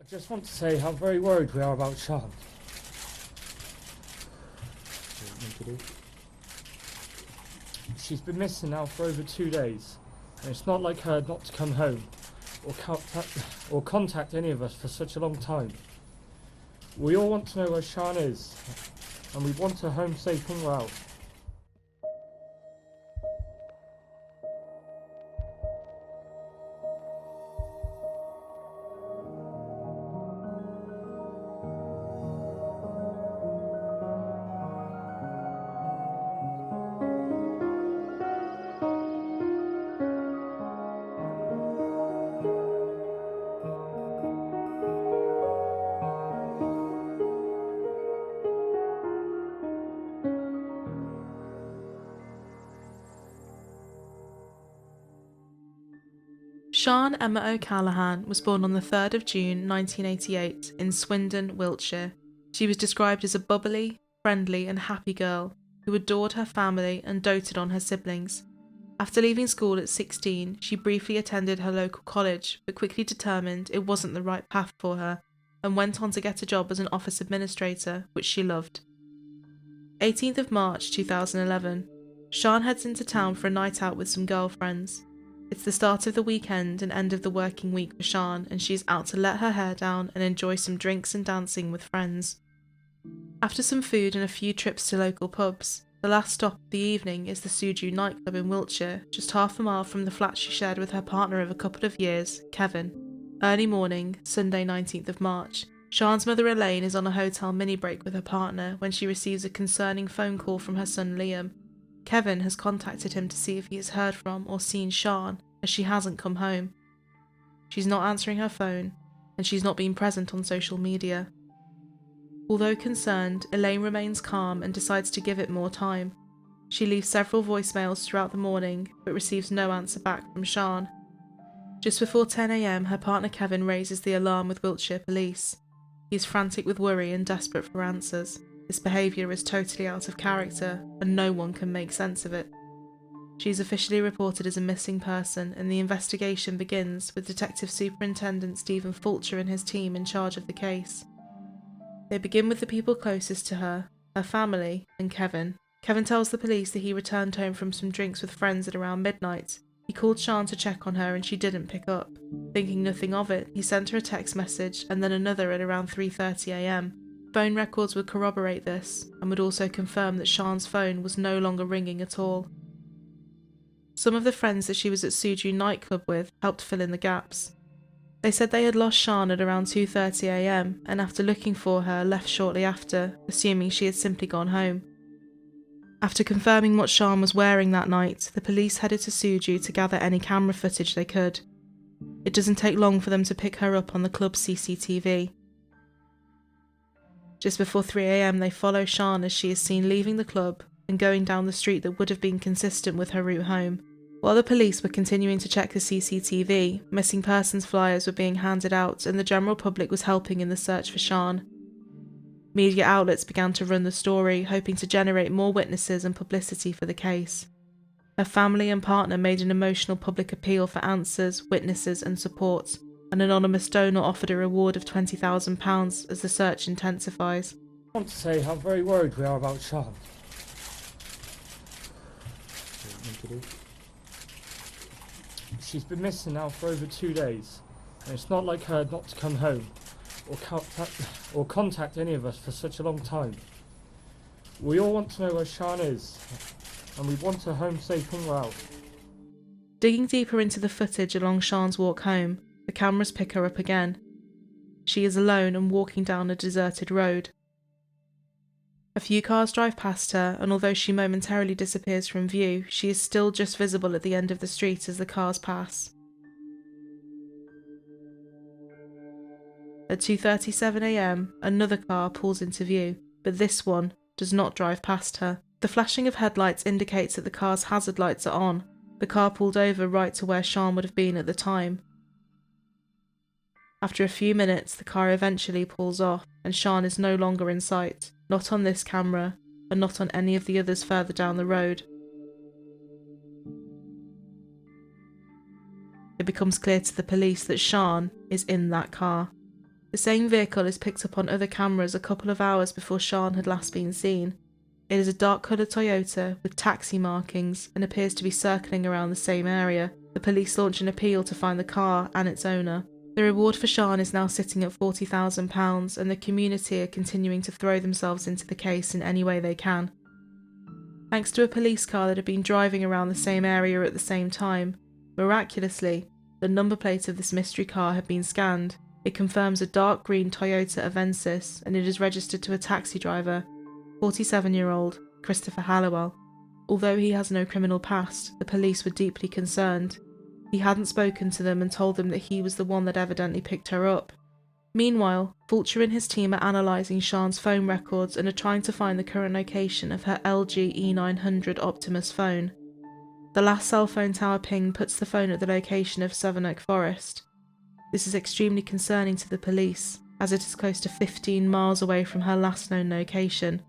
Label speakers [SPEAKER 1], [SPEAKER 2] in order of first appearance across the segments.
[SPEAKER 1] I just want to say how very worried we are about Sian. She's been missing now for over 2 days, and it's not like her not to come home or contact any of us for such a long time. We all want to know where Sian is, and we want her home safe and well.
[SPEAKER 2] Sian Emma O'Callaghan was born on the 3rd of June 1988 in Swindon, Wiltshire. She was described as a bubbly, friendly and happy girl who adored her family and doted on her siblings. After leaving school at 16, she briefly attended her local college but quickly determined it wasn't the right path for her and went on to get a job as an office administrator, which she loved. 18th of March 2011, Sian heads into town for a night out with some girlfriends. It's the start of the weekend and end of the working week for Sian, and she's out to let her hair down and enjoy some drinks and dancing with friends. After some food and a few trips to local pubs, the last stop of the evening is the Suju nightclub in Wiltshire, just half a mile from the flat she shared with her partner of a couple of years, Kevin. Early morning, Sunday 19th of March, Sian's mother Elaine is on a hotel mini break with her partner when she receives a concerning phone call from her son Liam. Kevin has contacted him to see if he has heard from or seen Sian, as she hasn't come home. She's not answering her phone, and she's not been present on social media. Although concerned, Elaine remains calm and decides to give it more time. She leaves several voicemails throughout the morning, but receives no answer back from Sian. Just before 10 a.m, her partner Kevin raises the alarm with Wiltshire Police. He is frantic with worry and desperate for answers. This behaviour is totally out of character, and no one can make sense of it. She is officially reported as a missing person, and the investigation begins with Detective Superintendent Stephen Fulcher and his team in charge of the case. They begin with the people closest to her family, and Kevin. Kevin tells the police that he returned home from some drinks with friends at around midnight. He called Sian to check on her and she didn't pick up. Thinking nothing of it, he sent her a text message and then another at around 3:30 a.m. Phone records would corroborate this, and would also confirm that Sian's phone was no longer ringing at all. Some of the friends that she was at Suju nightclub with helped fill in the gaps. They said they had lost Sian at around 2:30 a.m, and after looking for her, left shortly after, assuming she had simply gone home. After confirming what Sian was wearing that night, the police headed to Suju to gather any camera footage they could. It doesn't take long for them to pick her up on the club's CCTV. Just before 3 a.m, they follow Sian as she is seen leaving the club and going down the street that would have been consistent with her route home. While the police were continuing to check the CCTV, missing persons flyers were being handed out and the general public was helping in the search for Sian. Media outlets began to run the story, hoping to generate more witnesses and publicity for the case. Her family and partner made an emotional public appeal for answers, witnesses and support. An anonymous donor offered a reward of £20,000 as the search intensifies.
[SPEAKER 1] I want to say how very worried we are about Sian. She's been missing now for over 2 days, and it's not like her not to come home or contact any of us for such a long time. We all want to know where Sian is, and we want her home safe and well.
[SPEAKER 2] Digging deeper into the footage along Sian's walk home, the cameras pick her up again. She is alone and walking down a deserted road. A few cars drive past her, and although she momentarily disappears from view, she is still just visible at the end of the street as the cars pass. At 2:37 a.m, another car pulls into view, but this one does not drive past her. The flashing of headlights indicates that the car's hazard lights are on. The car pulled over right to where Sian would have been at the time. After a few minutes, the car eventually pulls off, and Sian is no longer in sight, not on this camera, and not on any of the others further down the road. It becomes clear to the police that Sian is in that car. The same vehicle is picked up on other cameras a couple of hours before Sian had last been seen. It is a dark-coloured Toyota with taxi markings and appears to be circling around the same area. The police launch an appeal to find the car and its owner. The reward for Sian is now sitting at £40,000, and the community are continuing to throw themselves into the case in any way they can. Thanks to a police car that had been driving around the same area at the same time, miraculously, the number plate of this mystery car had been scanned. It confirms a dark green Toyota Avensis, and it is registered to a taxi driver, 47-year-old Christopher Halliwell. Although he has no criminal past, the police were deeply concerned. He hadn't spoken to them and told them that he was the one that evidently picked her up. Meanwhile, Fulcher and his team are analysing Sian's phone records and are trying to find the current location of her LG E900 Optimus phone. The last cell phone tower ping puts the phone at the location of Sevenoak Forest. This is extremely concerning to the police, as it is close to 15 miles away from her last known location,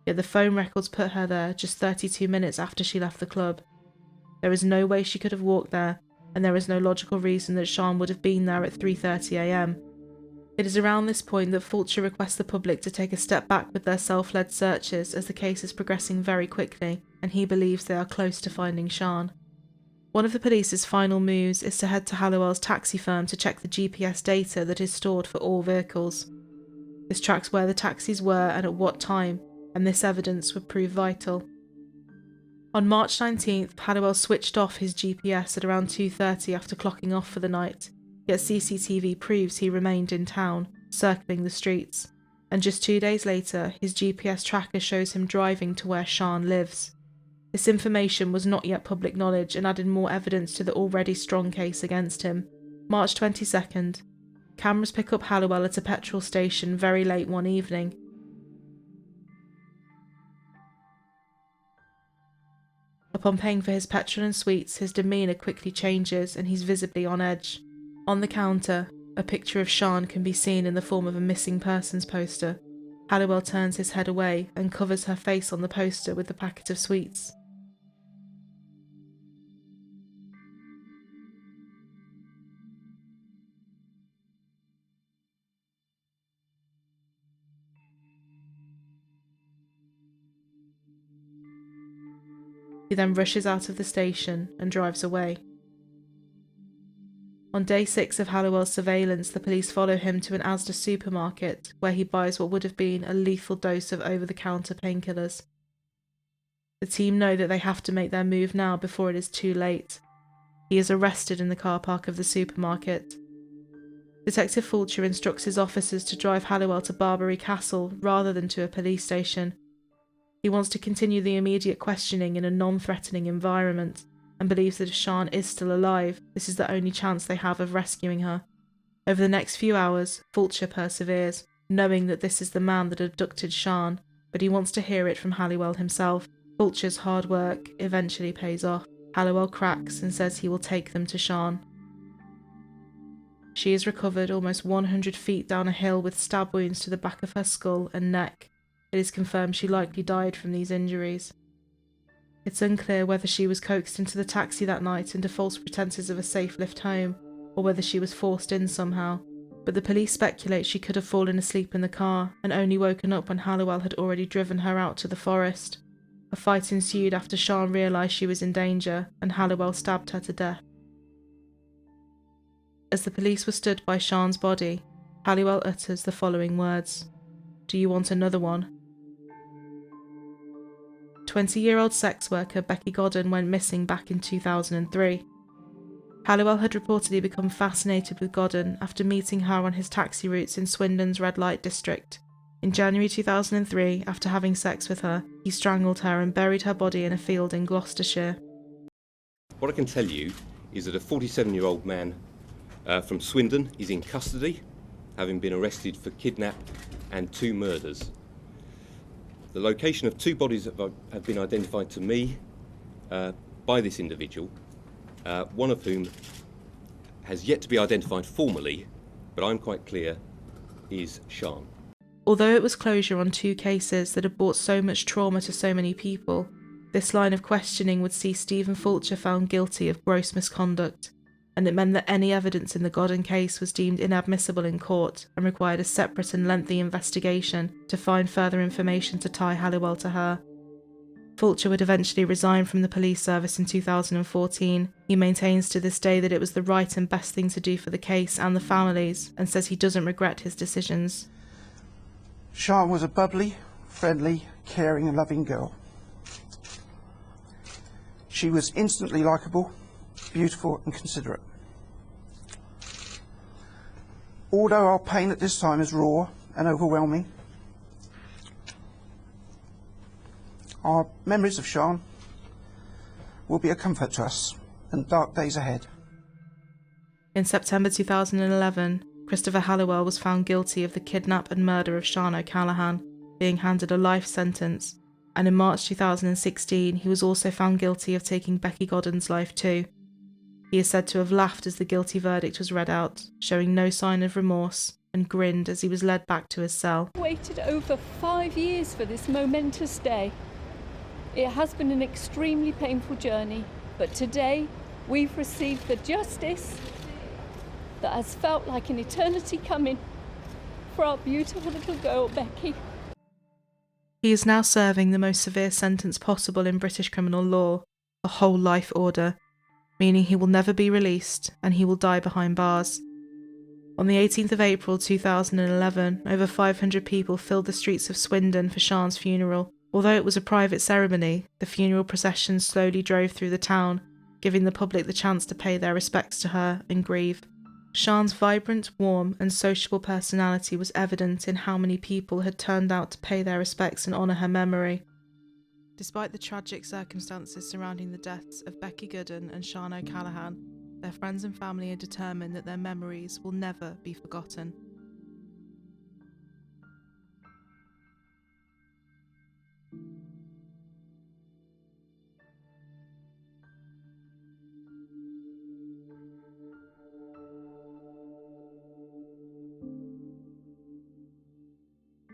[SPEAKER 2] yet the phone records put her there just 32 minutes after she left the club. There is no way she could have walked there, and there is no logical reason that Sian would have been there at 3:30 AM. It is around this point that Fulcher requests the public to take a step back with their self-led searches, as the case is progressing very quickly, and he believes they are close to finding Sian. One of the police's final moves is to head to Halliwell's taxi firm to check the GPS data that is stored for all vehicles. This tracks where the taxis were and at what time, and this evidence would prove vital. On March 19th, Halliwell switched off his GPS at around 2:30 after clocking off for the night, yet CCTV proves he remained in town, circling the streets, and just 2 days later, his GPS tracker shows him driving to where Sian lives. This information was not yet public knowledge and added more evidence to the already strong case against him. March 22nd, cameras pick up Halliwell at a petrol station very late one evening. Upon paying for his petrol and sweets, his demeanour quickly changes and he's visibly on edge. On the counter, a picture of Sian can be seen in the form of a missing persons poster. Halliwell turns his head away and covers her face on the poster with the packet of sweets. He then rushes out of the station and drives away. On day 6 of Halliwell's surveillance, the police follow him to an Asda supermarket, where he buys what would have been a lethal dose of over-the-counter painkillers. The team know that they have to make their move now before it is too late. He is arrested in the car park of the supermarket. Detective Fulcher instructs his officers to drive Halliwell to Barbary Castle rather than to a police station. He wants to continue the immediate questioning in a non-threatening environment, and believes that if Sian is still alive, this is the only chance they have of rescuing her. Over the next few hours, Fulcher perseveres, knowing that this is the man that abducted Sian, but he wants to hear it from Halliwell himself. Fulcher's hard work eventually pays off. Halliwell cracks and says he will take them to Sian. She is recovered almost 100 feet down a hill with stab wounds to the back of her skull and neck. It is confirmed she likely died from these injuries. It's unclear whether she was coaxed into the taxi that night under false pretenses of a safe lift home, or whether she was forced in somehow, but the police speculate she could have fallen asleep in the car and only woken up when Halliwell had already driven her out to the forest. A fight ensued after Sian realised she was in danger, and Halliwell stabbed her to death. As the police were stood by Sian's body, Halliwell utters the following words: "Do you want another one?" 20-year-old sex worker Becky Godden went missing back in 2003. Halliwell had reportedly become fascinated with Godden after meeting her on his taxi routes in Swindon's red light district. In January 2003, after having sex with her, he strangled her and buried her body in a field in Gloucestershire.
[SPEAKER 3] What I can tell you is that a 47-year-old man from Swindon is in custody, having been arrested for kidnap and 2 murders. The location of 2 bodies have been identified to me by this individual, one of whom has yet to be identified formally, but I'm quite clear is Sian.
[SPEAKER 2] Although it was closure on 2 cases that had brought so much trauma to so many people, this line of questioning would see Stephen Fulcher found guilty of gross misconduct, and it meant that any evidence in the Godden case was deemed inadmissible in court and required a separate and lengthy investigation to find further information to tie Halliwell to her. Fulcher would eventually resign from the police service in 2014. He maintains to this day that it was the right and best thing to do for the case and the families, and says he doesn't regret his decisions.
[SPEAKER 4] Sian was a bubbly, friendly, caring and loving girl. She was instantly likeable, beautiful and considerate. Although our pain at this time is raw and overwhelming, our memories of Sian will be a comfort to us in dark days ahead.
[SPEAKER 2] In September 2011, Christopher Halliwell was found guilty of the kidnap and murder of Sian O'Callaghan, being handed a life sentence, and in March 2016 he was also found guilty of taking Becky Godden's life too. He is said to have laughed as the guilty verdict was read out, showing no sign of remorse, and grinned as he was led back to his cell.
[SPEAKER 5] Waited over 5 years for this momentous day. It has been an extremely painful journey, but today we've received the justice that has felt like an eternity coming for our beautiful little girl, Becky.
[SPEAKER 2] He is now serving the most severe sentence possible in British criminal law, a whole life order, meaning he will never be released and he will die behind bars. On the 18th of April 2011, over 500 people filled the streets of Swindon for Sian's funeral. Although it was a private ceremony, the funeral procession slowly drove through the town, giving the public the chance to pay their respects to her and grieve. Sian's vibrant, warm and sociable personality was evident in how many people had turned out to pay their respects and honour her memory. Despite the tragic circumstances surrounding the deaths of Becky Godden and Sian O'Callaghan, their friends and family are determined that their memories will never be forgotten.